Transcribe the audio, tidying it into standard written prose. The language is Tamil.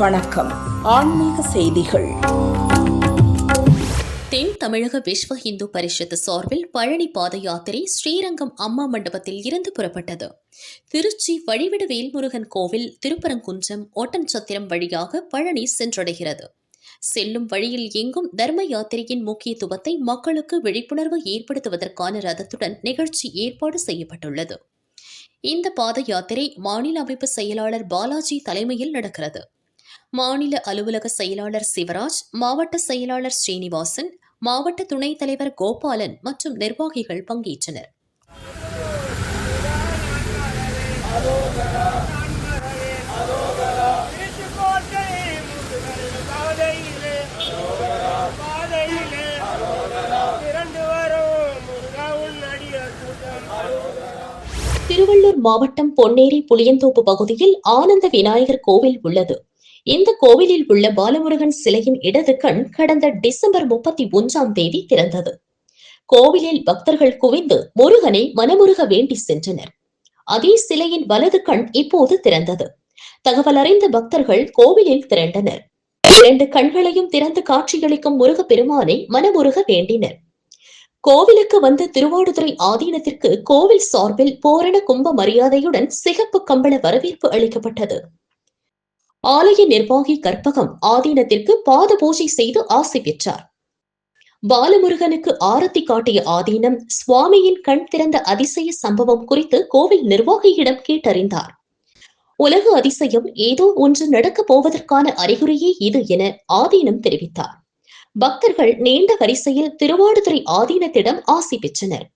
வணக்கம். ஆன்மீக செய்திகள். தென் தமிழக விஸ்வ இந்து பரிஷத் சார்பில் பழனி பாத யாத்திரை ஸ்ரீரங்கம் அம்மா மண்டபத்தில் இருந்து புறப்பட்டது. திருச்சி வழிவிடு வேல்முருகன் கோவில், திருப்பரங்குன்றம், ஓட்டன்சத்திரம் வழியாக பழனி சென்றடைகிறது. செல்லும் வழியில் எங்கும் தர்ம யாத்திரையின் முக்கியத்துவத்தை மக்களுக்கு விழிப்புணர்வு ஏற்படுத்துவதற்கான ரதத்துடன் நிகழ்ச்சி ஏற்பாடு செய்யப்பட்டுள்ளது. இந்த பாத யாத்திரை மாநில அமைப்பு செயலாளர் பாலாஜி தலைமையில் நடக்கிறது. மாநில அலுவலக செயலாளர் சிவராஜ், மாவட்ட செயலாளர் ஸ்ரீனிவாசன், மாவட்ட துணைத் தலைவர் கோபாலன் மற்றும் நிர்வாகிகள் பங்கேற்றனர். திருவள்ளூர் மாவட்டம் பொன்னேரி புளியந்தோப்பு பகுதியில் ஆனந்த விநாயகர் கோவில் உள்ளது. இந்த கோவிலில் உள்ள பாலமுருகன் சிலையின் இடது கண் கடந்த டிசம்பர் 31 திறந்தது. கோவிலில் பக்தர்கள் குவிந்து முருகனை மனமுருக வேண்டி சென்றனர். அதே சிலையின் வலது கண் இப்போது திறந்தது. தகவல் அறிந்த பக்தர்கள் கோவிலில் திரண்டனர். 2 கண்களையும் திறந்து காட்சியளிக்கும் முருக பெருமானை மனமுருக வேண்டினர். கோவிலுக்கு வந்த திருவாடுதுறை ஆதீனத்திற்கு கோவில் சார்பில் பூரண கும்ப மரியாதையுடன் சிகப்பு கம்பள வரவேற்பு அளிக்கப்பட்டது. ஆலய நிர்வாகி கற்பகம் ஆதீனத்திற்கு பாத பூஜை செய்து ஆசி பெற்றார். பாலமுருகனுக்கு ஆரத்தி காட்டிய ஆதீனம் சுவாமியின் கண் திறந்த அதிசய சம்பவம் குறித்து கோவில் நிர்வாகியிடம் கேட்டறிந்தார். உலக அதிசயம் ஏதோ ஒன்று நடக்கப் போவதற்கான அறிகுறியே இது என ஆதீனம் தெரிவித்தார். பக்தர்கள் நீண்ட வரிசையில் திருவாடுதுறை ஆதீனத்திடம் ஆசி பெற்றனர்.